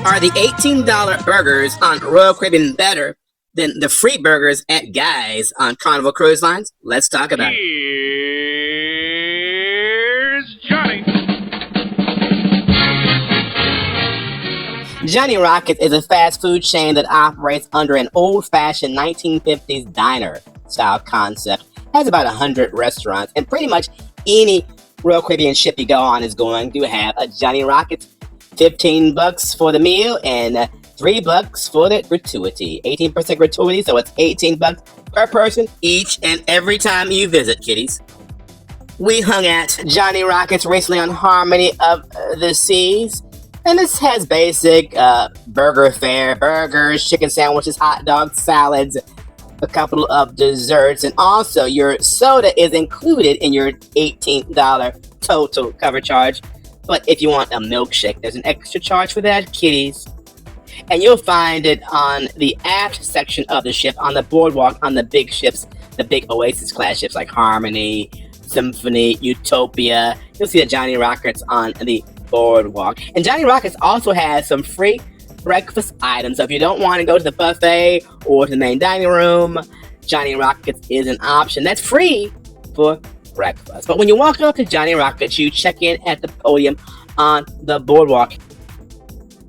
Are the $18 burgers on Royal Caribbean better than the free burgers at Guys on Carnival Cruise Lines? Let's talk about it. Here's Johnny. Johnny Rockets is a fast food chain that operates under an old-fashioned 1950s diner-style concept. Has about 100 restaurants, and pretty much any Royal Caribbean ship you go on is going to have a Johnny Rockets. $15 for the meal and $3 for the gratuity. 18% gratuity, so it's $18 per person each and every time you visit, kiddies. We hung at Johnny Rockets recently on Harmony of the Seas, and this has basic burger fare, burgers, chicken sandwiches, hot dogs, salads, a couple of desserts, and also your soda is included in your $18 total cover charge. But if you want a milkshake, there's an extra charge for that, kiddies. And you'll find it on the aft section of the ship, on the boardwalk, on the big ships, the big Oasis class ships like Harmony, Symphony, Utopia. You'll see the Johnny Rockets on the boardwalk. And Johnny Rockets also has some free breakfast items. So if you don't want to go to the buffet or to the main dining room, Johnny Rockets is an option. That's free for breakfast. But when you walk up to Johnny Rockets, you check in at the podium on the boardwalk.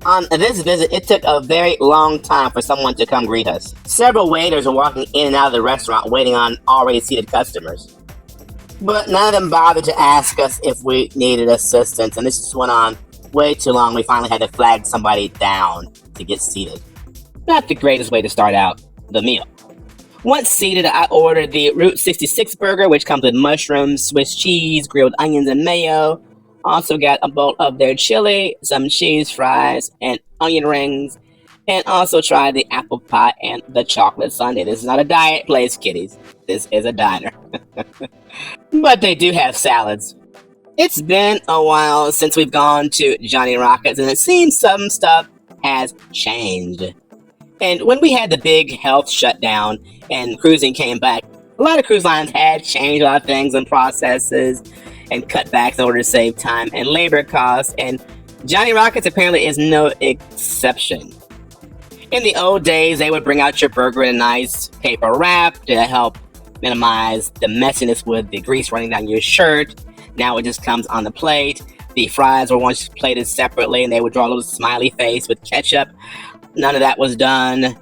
On this visit, it took a very long time for someone to come greet us. Several waiters were walking in and out of the restaurant waiting on already seated customers. But none of them bothered to ask us if we needed assistance, and this just went on way too long. We finally had to flag somebody down to get seated. Not the greatest way to start out the meal. Once seated, I ordered the Route 66 burger, which comes with mushrooms, Swiss cheese, grilled onions, and mayo. Also got a bowl of their chili, some cheese fries, and onion rings. And also tried the apple pie and the chocolate sundae. This is not a diet place, kiddies. This is a diner. But they do have salads. It's been a while since we've gone to Johnny Rockets, and it seems some stuff has changed. And when we had the big health shutdown and cruising came back, a lot of cruise lines had changed a lot of things and processes and cutbacks in order to save time and labor costs, and Johnny Rockets apparently is no exception. In the old days, they would bring out your burger in a nice paper wrap to help minimize the messiness with the grease running down your shirt. Now it just comes on the plate. The fries were once plated separately, and they would draw a little smiley face with ketchup. None of that was done.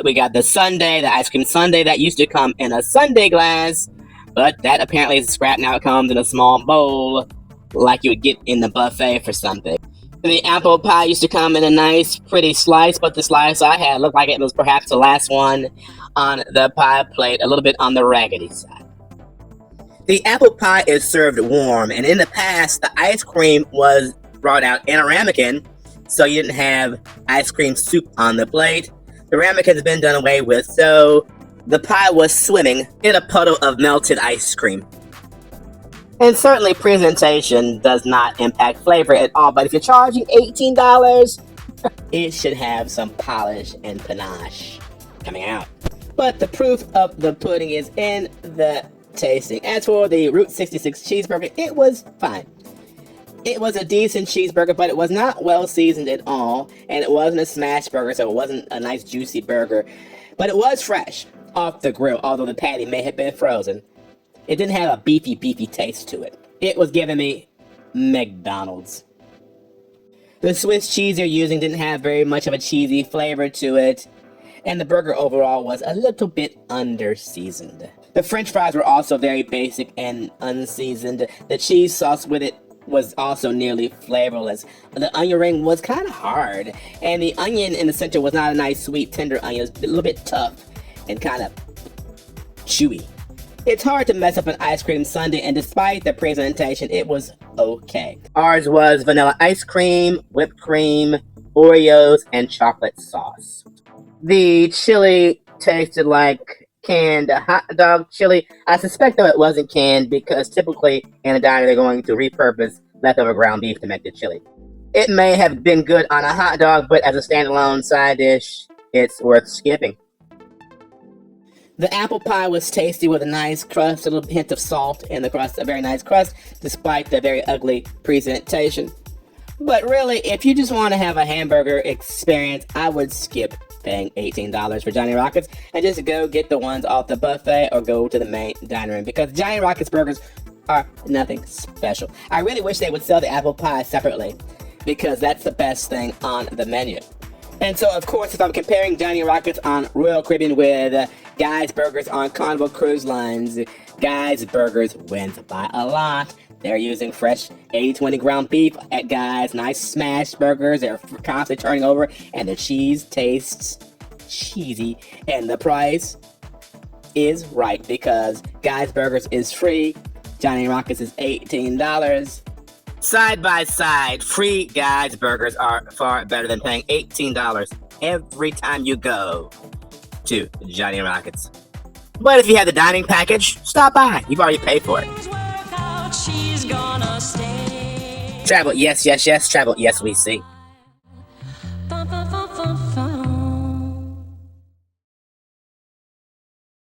We got the sundae, the ice cream sundae that used to come in a sundae glass, but that apparently is scrapped. Now it comes in a small bowl like you would get in the buffet for something. The apple pie used to come in a nice, pretty slice, but the slice I had looked like it was perhaps the last one on the pie plate, a little bit on the raggedy side. The apple pie is served warm, and in the past, the ice cream was brought out in a ramekin, so you didn't have ice cream soup on the plate. The ramekin has been done away with, so the pie was swimming in a puddle of melted ice cream. And certainly presentation does not impact flavor at all, but if you're charging $18, it should have some polish and panache coming out. But the proof of the pudding is in the tasting. As for the Route 66 cheeseburger, it was fine. It was a decent cheeseburger, but it was not well seasoned at all, and it wasn't a smash burger, so it wasn't a nice juicy burger. But it was fresh off the grill, although the patty may have been frozen. It didn't have a beefy taste to it. It was giving me McDonald's. The Swiss cheese they're using didn't have very much of a cheesy flavor to it, and the burger overall was a little bit under-seasoned. The French fries were also very basic and unseasoned. The cheese sauce with it was also nearly flavorless. The onion ring was kind of hard, and the onion in the center was not a nice, sweet, tender onion. It was a little bit tough and kind of chewy. It's hard to mess up an ice cream sundae, and despite the presentation, it was okay. Ours was vanilla ice cream, whipped cream, Oreos, and chocolate sauce. The chili tasted like canned hot dog chili. I suspect though it wasn't canned because typically in a diner they're going to repurpose leftover ground beef to make the chili. It may have been good on a hot dog, but as a standalone side dish, it's worth skipping. The apple pie was tasty with a nice crust, a little hint of salt in the crust, a very nice crust, despite the very ugly presentation. But really, if you just want to have a hamburger experience, I would skip paying $18 for Johnny Rockets and just go get the ones off the buffet or go to the main dining room, because Johnny Rockets burgers are nothing special. I really wish they would sell the apple pie separately, because that's the best thing on the menu. And so, of course, if I'm comparing Johnny Rockets on Royal Caribbean with Guys Burgers on Carnival Cruise Lines, Guys Burgers wins by a lot. They're using fresh 80-20 ground beef at Guys, nice smash burgers. They're constantly turning over, and the cheese tastes cheesy. And the price is right, because Guys Burgers is free, Johnny Rockets is $18. Side by side, free Guys Burgers are far better than paying $18 every time you go to Johnny Rockets. But if you have the dining package, stop by. You've already paid for it. Travel, yes, yes, yes. Travel, yes, we see.